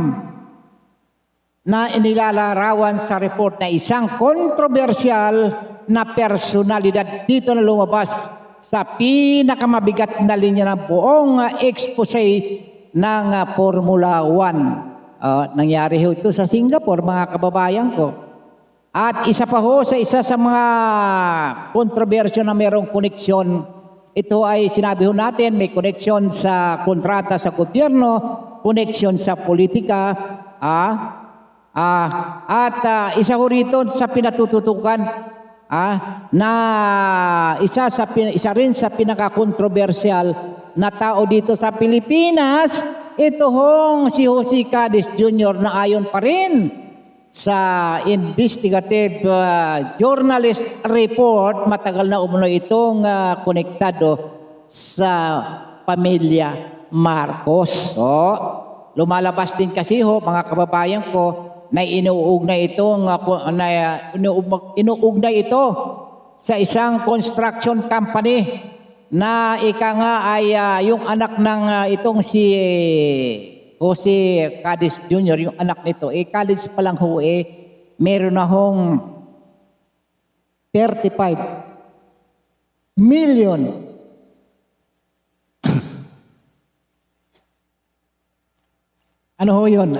[SPEAKER 2] na inilalarawan sa report na isang kontrobersyal na personalidad dito na lumabas sa pinakamabigat na linya ng buong expose ng Formula 1. Nangyari ho ito sa Singapore, mga kababayan ko. At isa pa ho isa sa mga kontrobersya na mayroong koneksyon, ito ay sinabi ho natin, may koneksyon sa kontrata sa gobyerno, koneksyon sa politika, at isa ho rito sa pinatututukan na isa rin sa pinaka-kontrobersyal na tao dito sa Pilipinas, ito hong si Jose Cadiz Jr. na ayon pa rin sa investigative journalist report, matagal na umuno itong konektado sa pamilya Marcos. Lumalabas din kasi ho mga kababayan ko na inuugnay ito sa isang construction company na ay yung anak ng itong si Jose Cadiz Jr., yung anak nito, college pa lang ho meron na hong 35 million Ano ho yun?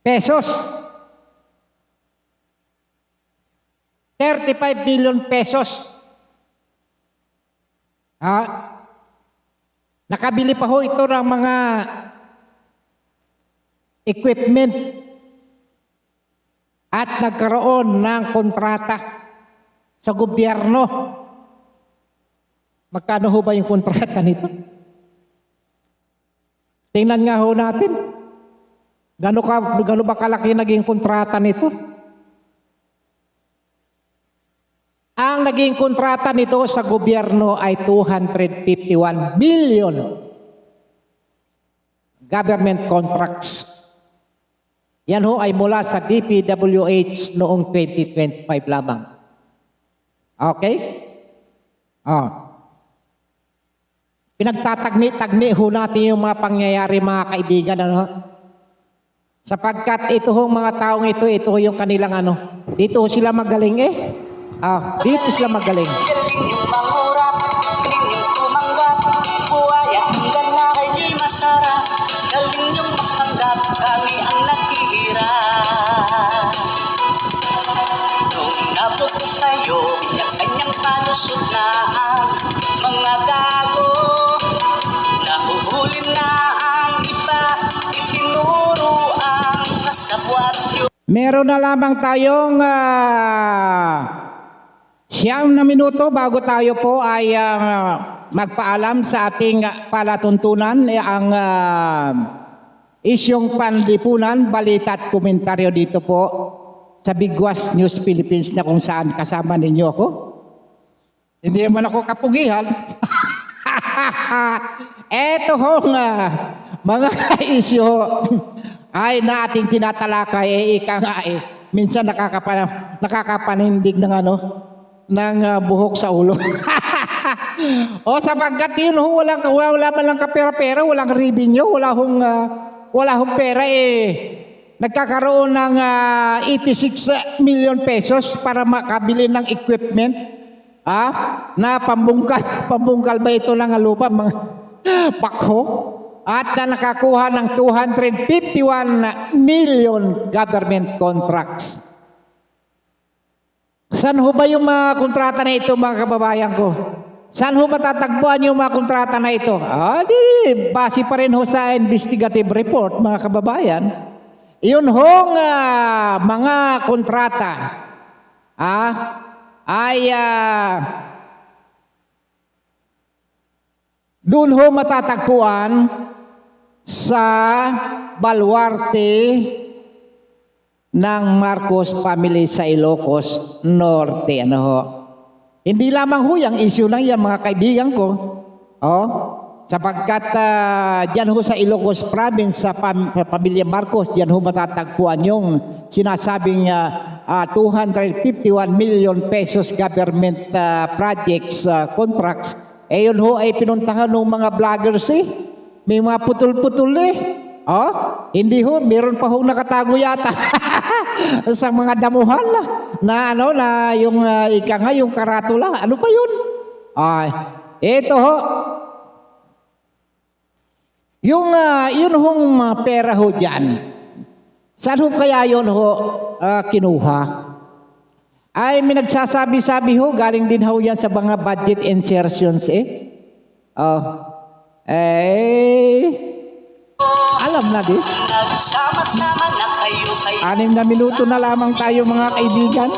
[SPEAKER 2] Pesos. 35 billion pesos. Nakabili pa ho ito ng mga equipment at nagkaroon ng kontrata sa gobyerno. Magkano ho ba yung kontrata nito? Tingnan nga ho natin. Gano ba kalaki naging kontrata nito? Ang naging kontrata nito sa gobyerno ay 251 billion government contracts. Yan ho ay mula sa DPWH noong 2025 lamang. Okay? Pinagtatagni-tagni ho natin yung mga pangyayari, mga kaibigan, ano? Sapagkat ito hong mga taong ito yung kanilang ano, dito sila magaling dito sila magaling.
[SPEAKER 3] Galing yung mangurap, galing yung tumanggap, buhaya hanggang na kay masarap. Galing yung matanggap, kami ang naghihirap. Nung nabuti tayo, kanya-kanyang palusot na ang mga gago. Nahuhuli na ang iba, itinuro ang kasabwat yun.
[SPEAKER 2] Meron na lamang tayong 9 na minuto bago tayo po ay magpaalam sa ating palatuntunan ang isyong panlipunan, balita at komentaryo dito po sa Bigwas News Philippines na kung saan kasama ninyo ako. Hindi naman ako kapugihan. Eto hong mga isyo ay na ating tinatalakay, minsan nakakapanindig ng ng buhok sa ulo. Sapagkat yun wala man lang kapera-pera, walang revenue, wala hong pera nagkakaroon ng 86 million pesos para makabili ng equipment na pambungkal ba ito ng lupa, mga bakho, at na nakakuha ng 251 million government contracts. Saan ho ba yung mga kontrata na ito, mga kababayan ko? Saan ho matatagpuan yung mga kontrata na ito? Base pa rin ho sa investigative report, mga kababayan. Yun hong mga kontrata ay doon ho matatagpuan sa baluarte ng Marcos family sa Ilocos Norte. Hindi lamang ho yung issue lang yan, mga kaibigan ko. Sapagkat dyan ho sa Ilocos province, sa pamilya Marcos, dyan ho matatagpuan yung sinasabing 251 million pesos government projects, contracts. Yun ho ay pinuntahan ng mga vloggers May mga putol-putol hindi ho, meron pa ho nakatago yata sa mga damuhan na yung yung karatula. Ano pa yun? Ito ho. Yun hong pera ho dyan. Saan ho kaya yun ho kinuha? Ay may nagsasabi-sabi ho, galing din ho yan sa mga budget insertions alam na din.
[SPEAKER 3] Nagsama-sama na kayo
[SPEAKER 2] 6 na minuto na lamang tayo, mga kaibigan.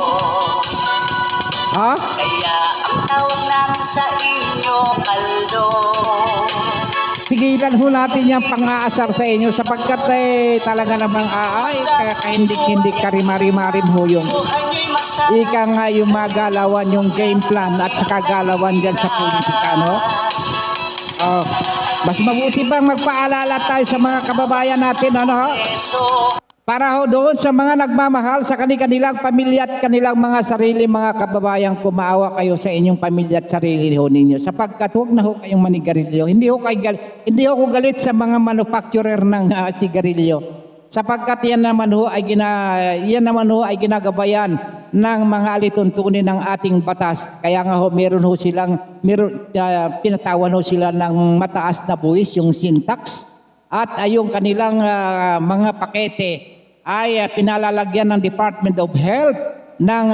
[SPEAKER 3] Kaya ang tawag namin sa inyo, kaldo.
[SPEAKER 2] Tigilan ho natin yung pang-aasar sa inyo sapagkat talaga namang kahindik-hindik karimari-marim ho yung
[SPEAKER 3] Buhay masarap.
[SPEAKER 2] ika nga yung magalawan yung game plan at saka galawan dyan sa politika, mas mabuti bang magpaalala tayo sa mga kababayan natin, para ho doon sa mga nagmamahal sa kanilang pamilya at kanilang mga sarili, mga kababayan ko, maawa kayo sa inyong pamilya at sarili ho ninyo. Sapagkat huwag na ho kayong manigarilyo. Hindi ho ko galit sa mga manufacturer ng sigarilyo. Sapagkat yan naman ho ay ginagabayan ng mga alituntunin ng ating batas. Kaya nga ho pinatawan ho sila ng mataas na buwis, yung sin tax. at yung kanilang mga pakete ay pinalalagyan ng Department of Health ng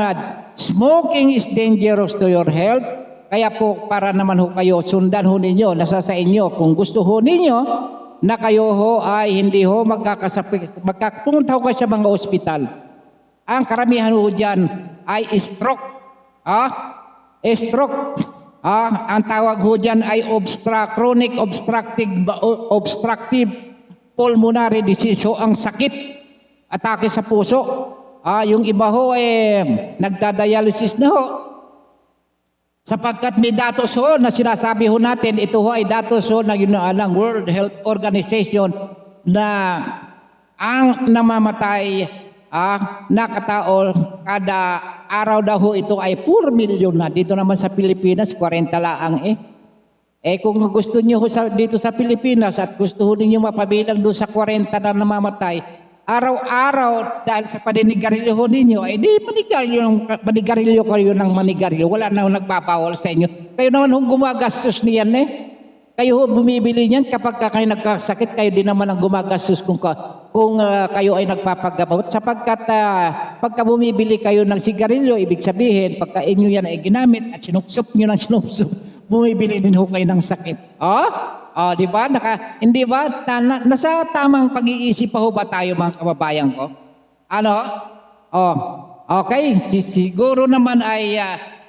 [SPEAKER 2] smoking is dangerous to your health. Kaya po para naman ho kayo, sundan ho ninyo, nasa sa inyo. Kung gusto ho ninyo na kayo ho ay hindi ho pumunta ho kayo sa mga ospital. Ang karamihan ho dyan ay stroke. Stroke. Ang tawag ho dyan ay chronic obstructive pulmonary disease ho, ang sakit, atake sa puso. Yung iba ho nagdadialysis na ho. Sapagkat may datos ho na sinasabi ho natin, ito ho ay datos ho ng World Health Organization na ang namamatay na katao kada araw daw ho ito ay 4 million na. Dito naman sa Pilipinas 40 laang kung gusto niyo ho dito sa Pilipinas at gusto niyo mapabilang doon sa 40 na namamatay araw-araw dahil sa paninigarilyo ho ninyo, di manigarilyo kayo ng manigarilyo. Wala na ho nagbabawal sa inyo. Kayo naman ho gumagastos niyan Kayo ho bumibili niyan kapag kayo nagkasakit, kayo din naman ang gumagastos kung kayo ay nagpapagamot. Sapagkat pagka bumibili kayo ng sigarilyo, ibig sabihin, pagka inyo yan ay ginamit at sinupsup nyo ng sinupsup, bumibili din ho kayo ng sakit. Di ba? Hindi ba? Nasa tamang pag-iisip pa ho ba tayo mga kababayan ko? Okay. Siguro naman ay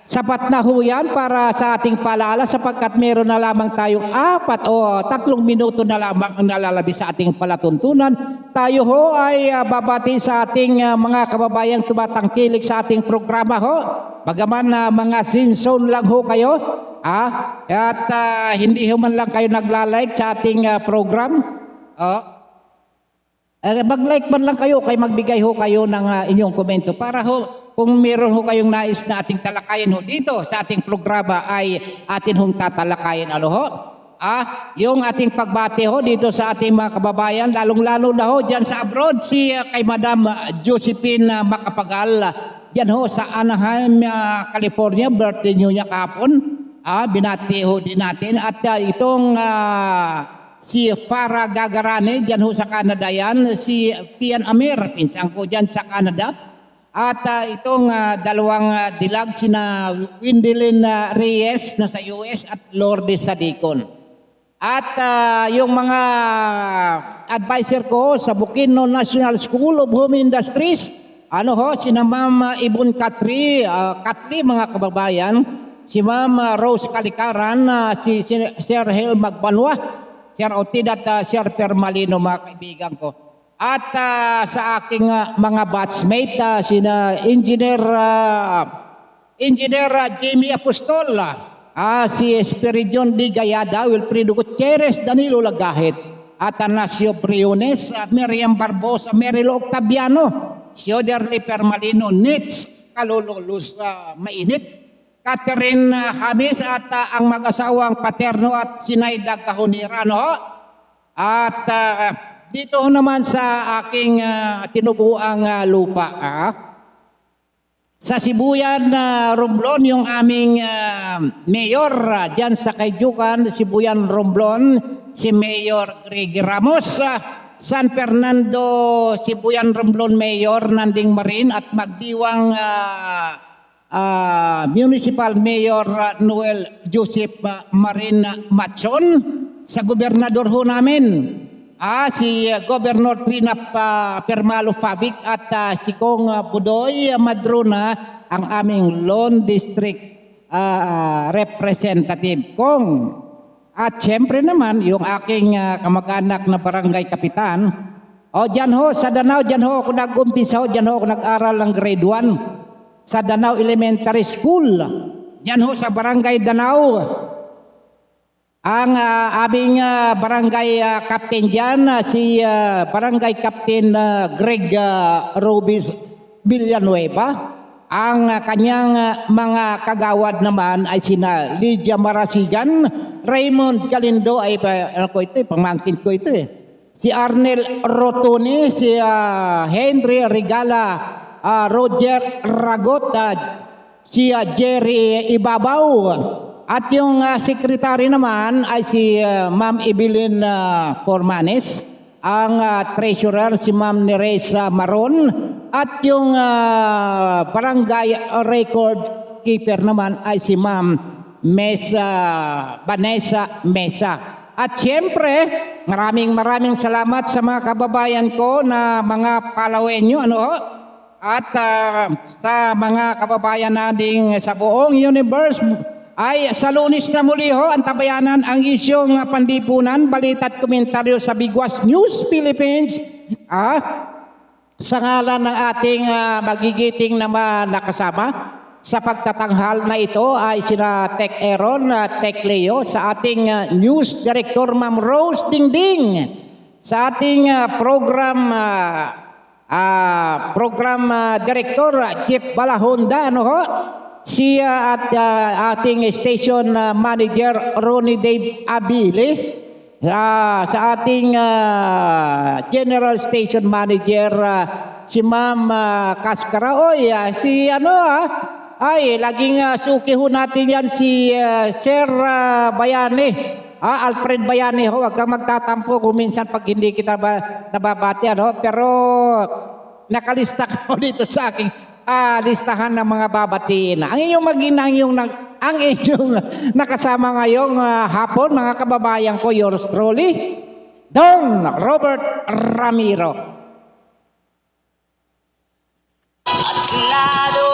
[SPEAKER 2] sapat na ho yan para sa ating paalala sapagkat meron na lamang tayong 4 o 3 minuto na lamang ang nalalabi sa ating palatuntunan. Tayo ho ay babati sa ating mga kababayang tumatangkilik sa ating programa ho. Bagaman mga sinzone lang ho kayo. At hindi ho man lang kayo nagla-like sa ating program. Mag-like man lang kayo, magbigay ho kayo ng inyong komento para ho kung meron ho kayong nais na ating talakayin ho dito sa ating programa ay atin hong tatalakayin. Yung ating pagbati ho dito sa ating mga kababayan, lalong-lalo na ho dyan sa abroad, kay Madam Josephine Macapagal, dyan ho sa Anaheim, California, birthday niyo niya kahapon. Binati ho din natin. At itong si Farah Gagarane, dyan ho sa Canada yan, si Tian Amir, pinsang ko dyan sa Canada. At itong dalawang dilag, sina Windelin Reyes na sa US at Lourdes Sadicon. At yung mga advisor ko sa Bukidnon National School of Home Industries, sina Ma'am Ibon Katli, mga kababayan, si Ma'am Rose Kalikaran, si Sir Hel Magbanwa, Sir Otid at Sir Permalino, mga kaibigan ko. At sa aking mga batchmate, sina Engineer Jamie Apostol, si Esperidion Di Gayada, Wilfredo Gutierrez, Danilo Lagahit, Atanasio Briones, Miriam Barbosa, Merilo Octaviano, Sioderli Permalino, Nitz Kalululus Mainit, Catherine James at ang mag-asawang Paterno at Sinayda Kahunirano. At dito naman sa aking tinubuang lupa, sa Sibuyan, Romblon, yung aming mayor dyan sa Kayukan, Sibuyan, Romblon, si Mayor Greg Ramos, San Fernando, Sibuyan, Romblon Mayor Nanding Marin at Magdiwang Municipal Mayor Noel Joseph Marin Machon, sa gobernador ho namin, si Governor Trinap Permalo Fabic at si Kong Budoy Madrona, ang aming Lone District Representative Kong. At siyempre naman yung aking kamag-anak na barangay kapitan. Dyan ho sa Danao, dyan ho ako nag-umpisa, dyan ho ako nag-aral ng grade 1 sa Danao Elementary School. Dyan ho sa barangay Danao. Ang aming barangay captain dyan, si barangay captain Greg Robis Villanueva. Ang kanyang mga kagawad naman ay sina Lydia Marasigan, Raymond Galindo, ay pamangkin ko ito si Arnel Rotone, si Henry Regala, Roger Ragot, si Jerry Ibabaw, At yung secretary naman ay si Ma'am Evelyn Formanes. Ang treasurer si Ma'am Neresa Maron. At yung barangay record keeper naman ay si Ma'am Vanessa Mesa. At siyempre, maraming salamat sa mga kababayan ko na mga Palawenyo, at sa mga kababayan nating sa buong universe ay sa Lunes na muli ang tabayanan ang isyong pandipunan, balita at komentaryo sa Bigwas News Philippines. Sa ngalan ng ating magigiting na nakasama sa pagtatanghal na ito ay sina Tech Aaron, Tech Leo, sa ating News Director Ma'am Rose Dingding, sa ating program Director Jeff Balahonda, at ating Station Manager Ronnie Dave Abile, sa ating General Station Manager si Ma'am Kaskaraoy, ay laging suki natin yan si Sir Bayani, Alfred Bayani, huwag kang magtatampo kung minsan pag hindi kita nababati, pero nakalista ko dito sa aking listahan ng mga babatiin. Ang inyong ang inyong nakasama ngayong hapon, mga kababayan ko, yours truly, Don Robert Ramiro.
[SPEAKER 3] At senado